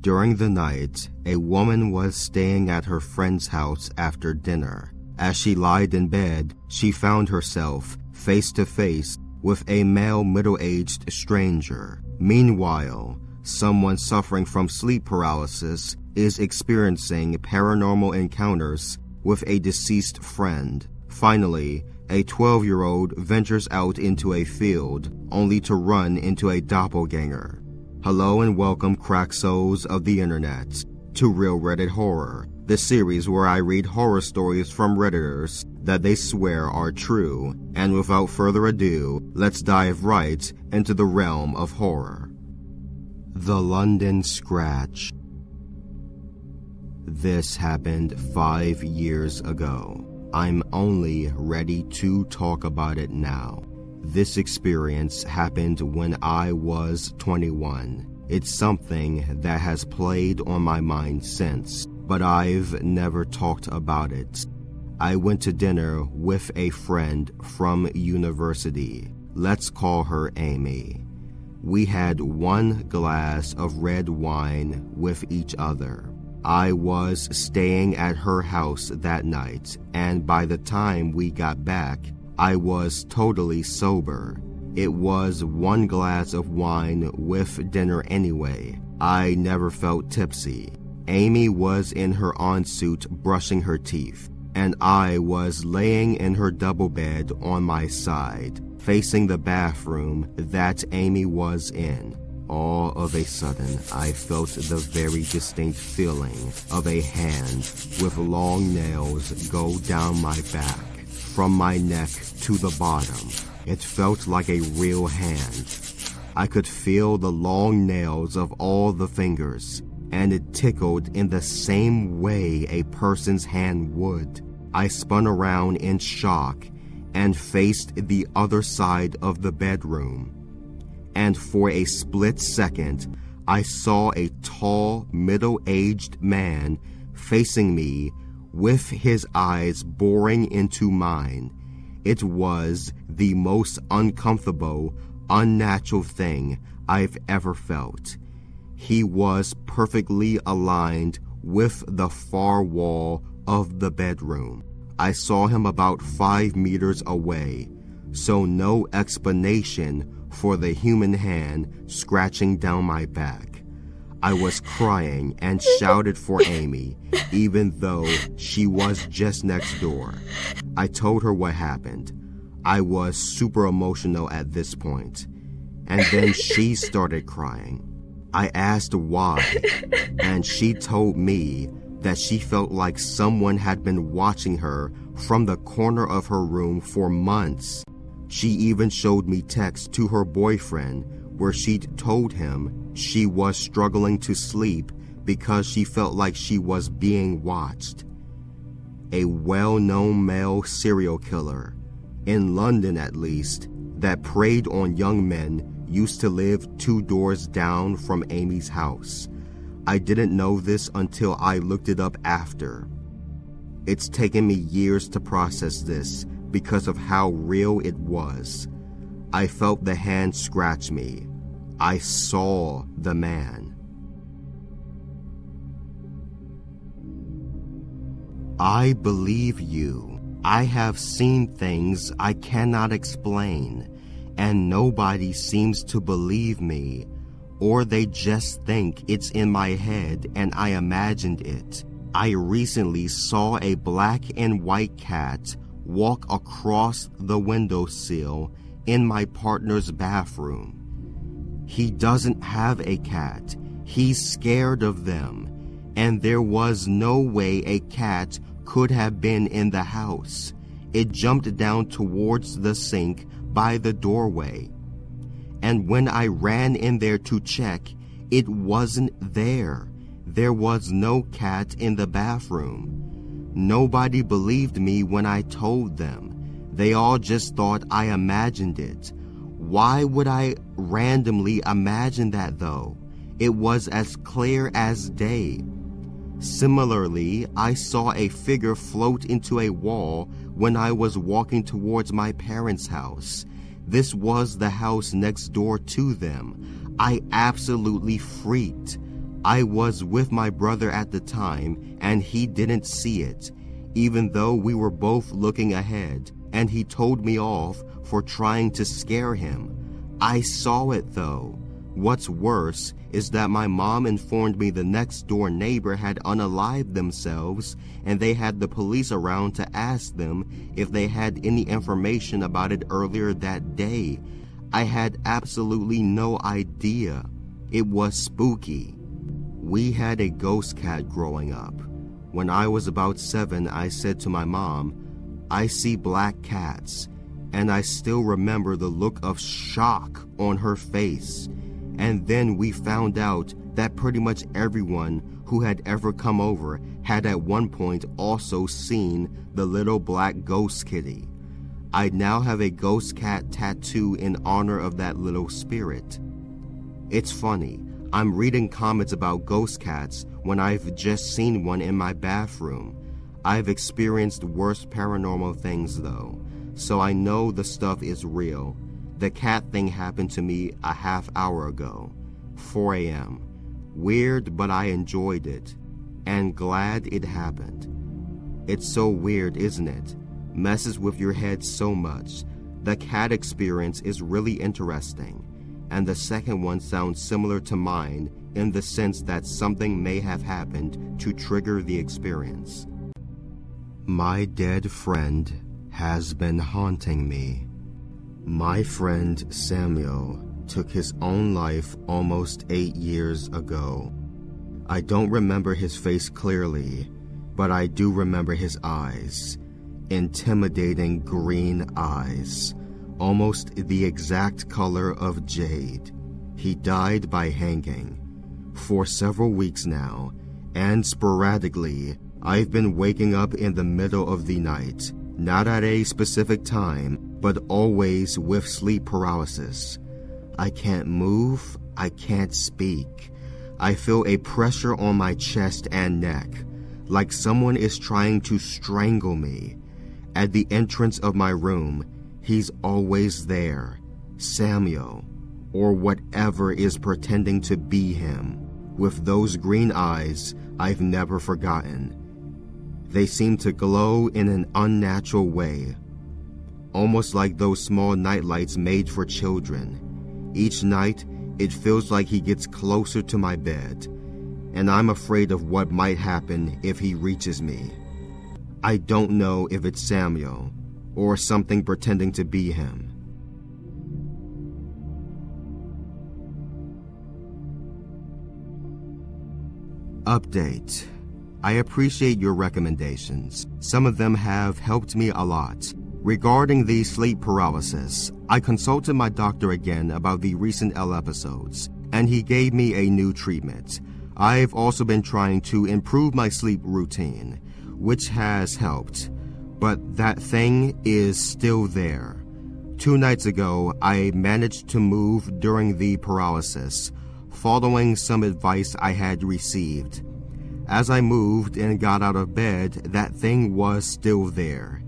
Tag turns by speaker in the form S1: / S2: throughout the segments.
S1: During the night, a woman was staying at her friend's house after dinner. As she lied in bed, she found herself face to face with a male middle-aged stranger. Meanwhile, someone suffering from sleep paralysis is experiencing paranormal encounters with a deceased friend. Finally, a 12-year-old ventures out into a field only to run into a doppelganger. Hello and welcome, crack souls of the internet, to Real Reddit Horror, the series where I read horror stories from Redditors that they swear are true. And without further ado, let's dive right into the realm of horror. The London Scratch. This happened 5 years ago. I'm only ready to talk about it now. This experience happened when I was 21. It's something that has played on my mind since, but I've never talked about it. I went to dinner with a friend from university. Let's call her Amy. We had one glass of red wine with each other. I was staying at her house that night, and by the time we got back, I was totally sober. It was one glass of wine with dinner anyway. I never felt tipsy. Amy was in her ensuite brushing her teeth, and I was laying in her double bed on my side, facing the bathroom that Amy was in. All of a sudden, I felt the very distinct feeling of a hand with long nails go down my back, from my neck to the bottom. It felt like a real hand. I could feel the long nails of all the fingers, and it tickled in the same way a person's hand would. I spun around in shock and faced the other side of the bedroom. And for a split second, I saw a tall, middle-aged man facing me with his eyes boring into mine. It was the most uncomfortable, unnatural thing I've ever felt. He was perfectly aligned with the far wall of the bedroom. I saw him about 5 meters away, so no explanation for the human hand scratching down my back. I was crying and shouted for Amy, even though she was just next door. I told her what happened. I was super emotional at this point, and then she started crying. I asked why, and she told me that she felt like someone had been watching her from the corner of her room for months. She even showed me texts to her boyfriend where she'd told him she was struggling to sleep because she felt like she was being watched. A well-known male serial killer, in London at least, that preyed on young men used to live 2 doors down from Amy's house. I didn't know this until I looked it up after. It's taken me years to process this because of how real it was. I felt the hand scratch me. I saw the man. I believe you. I have seen things I cannot explain, and nobody seems to believe me, or they just think it's in my head and I imagined it. I recently saw a black and white cat walk across the windowsill in my partner's bathroom. He doesn't have a cat. He's scared of them, and there was no way a cat could have been in the house. It jumped down towards the sink by the doorway. And when I ran in there to check, it wasn't there. There was no cat in the bathroom. Nobody believed me when I told them. They all just thought I imagined it. Why would I randomly imagine that though? It was as clear as day. Similarly, I saw a figure float into a wall when I was walking towards my parents' house. This was the house next door to them. I absolutely freaked. I was with my brother at the time and he didn't see it, even though we were both looking ahead, and he told me off for trying to scare him. I saw it though. What's worse is that my mom informed me the next door neighbor had unalived themselves and they had the police around to ask them if they had any information about it earlier that day. I had absolutely no idea. It was spooky. We had a ghost cat growing up. When I was about 7, I said to my mom, "I see black cats," and I still remember the look of shock on her face. And then we found out that pretty much everyone who had ever come over had at one point also seen the little black ghost kitty. I now have a ghost cat tattoo in honor of that little spirit. It's funny, I'm reading comments about ghost cats when I've just seen one in my bathroom. I've experienced worse paranormal things though, so I know the stuff is real. The cat thing happened to me a half hour ago, 4 a.m. Weird, but I enjoyed it, and glad it happened. It's so weird, isn't it? Messes with your head so much. The cat experience is really interesting, and the second one sounds similar to mine in the sense that something may have happened to trigger the experience. My dead friend has been haunting me. My friend Samuel took his own life almost 8 years ago. I don't remember his face clearly, but I do remember his eyes. Intimidating green eyes, almost the exact color of jade. He died by hanging. For several weeks now, and sporadically, I've been waking up in the middle of the night, not at a specific time, but always with sleep paralysis. I can't move, I can't speak. I feel a pressure on my chest and neck, like someone is trying to strangle me. At the entrance of my room, he's always there, Samuel, or whatever is pretending to be him, with those green eyes I've never forgotten. They seem to glow in an unnatural way, almost like those small nightlights made for children. Each night, it feels like he gets closer to my bed, and I'm afraid of what might happen if he reaches me. I don't know if it's Samuel or something pretending to be him. Update. I appreciate your recommendations. Some of them have helped me a lot. Regarding the sleep paralysis, I consulted my doctor again about the recent L episodes, and he gave me a new treatment. I've also been trying to improve my sleep routine, which has helped, but that thing is still there. 2 nights ago, I managed to move during the paralysis, following some advice I had received. As I moved and got out of bed, that thing was still there.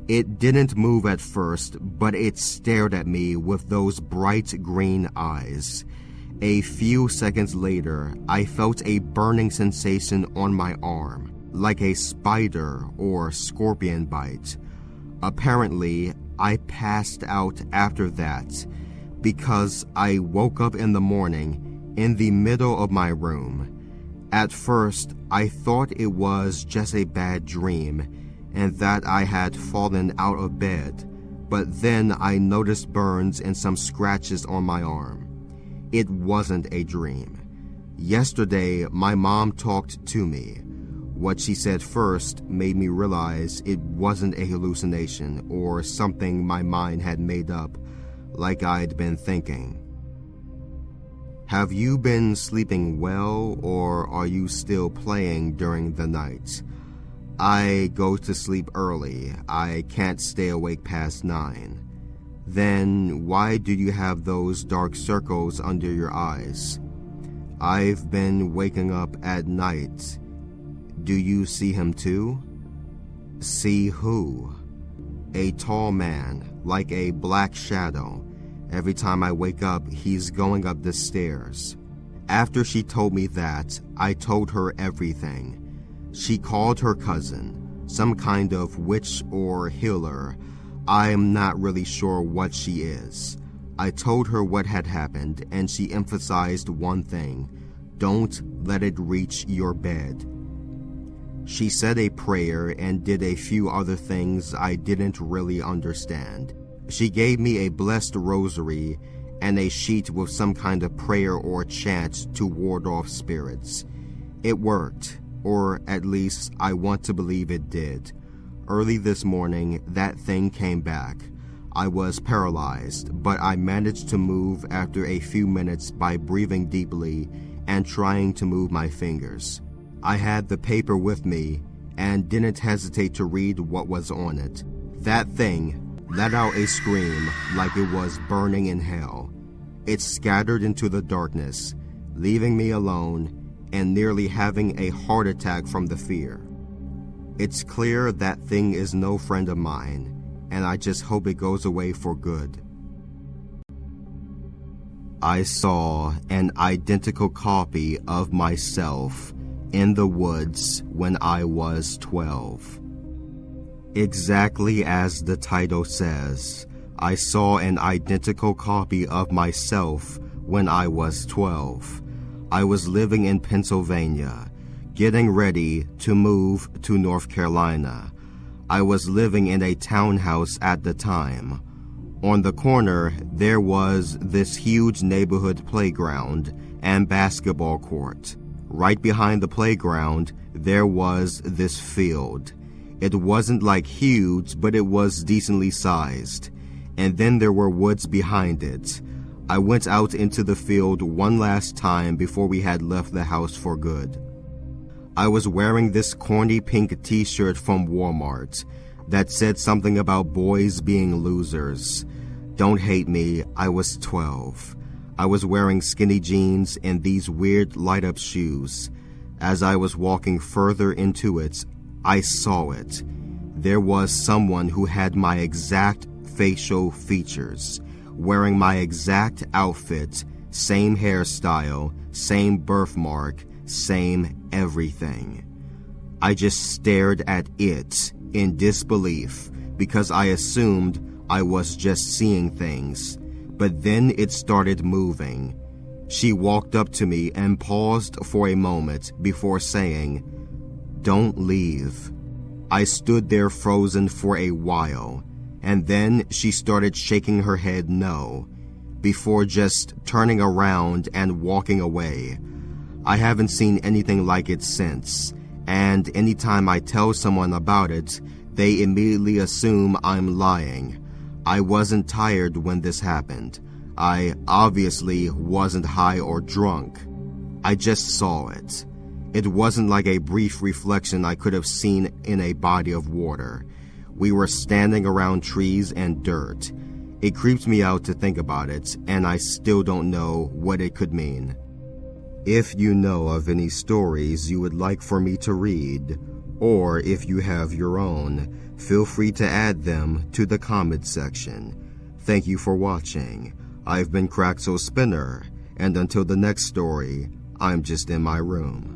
S1: It didn't move at first, but it stared at me with those bright green eyes. A few seconds later, I felt a burning sensation on my arm, like a spider or scorpion bite. Apparently, I passed out after that because I woke up in the morning in the middle of my room. At first, I thought it was just a bad dream and that I had fallen out of bed, but then I noticed burns and some scratches on my arm. It wasn't a dream. Yesterday, my mom talked to me. What she said first made me realize it wasn't a hallucination or something my mind had made up, like I'd been thinking. Have you been sleeping well, or are you still playing during the night? I go to sleep early. I can't stay awake past 9. Then why do you have those dark circles under your eyes? I've been waking up at night. Do you see him too? See who? A tall man, like a black shadow. Every time I wake up, he's going up the stairs. After she told me that, I told her everything. She called her cousin, some kind of witch or healer. I am not really sure what she is. I told her what had happened, and she emphasized one thing: don't let it reach your bed. She said a prayer and did a few other things I didn't really understand. She gave me a blessed rosary and a sheet with some kind of prayer or chant to ward off spirits. It worked, or at least I want to believe it did. Early this morning, that thing came back. I was paralyzed, but I managed to move after a few minutes by breathing deeply and trying to move my fingers. I had the paper with me and didn't hesitate to read what was on it. That thing let out a scream like it was burning in hell. It scattered into the darkness, leaving me alone and nearly having a heart attack from the fear. It's clear that thing is no friend of mine, and I just hope it goes away for good. I saw an identical copy of myself in the woods when I was 12. Exactly as the title says, I saw an identical copy of myself when I was 12. I was living in Pennsylvania, getting ready to move to North Carolina. I was living in a townhouse at the time. On the corner, there was this huge neighborhood playground and basketball court. Right behind the playground, there was this field. It wasn't like huge, but it was decently sized. And then there were woods behind it. I went out into the field one last time before we had left the house for good. I was wearing this corny pink t-shirt from Walmart that said something about boys being losers. Don't hate me, I was 12. I was wearing skinny jeans and these weird light-up shoes. As I was walking further into it, I saw it. There was someone who had my exact facial features, wearing my exact outfit, same hairstyle, same birthmark, same everything. I just stared at it in disbelief because I assumed I was just seeing things. But then it started moving. She walked up to me and paused for a moment before saying, "Don't leave." I stood there frozen for a while, and then she started shaking her head no, before just turning around and walking away. I haven't seen anything like it since, and anytime I tell someone about it, they immediately assume I'm lying. I wasn't tired when this happened. I obviously wasn't high or drunk. I just saw it. It wasn't like a brief reflection I could have seen in a body of water. We were standing around trees and dirt. It creeps me out to think about it, and I still don't know what it could mean. If you know of any stories you would like for me to read, or if you have your own, feel free to add them to the comment section. Thank you for watching. I've been Craxo Spinner, and until the next story, I'm just in my room.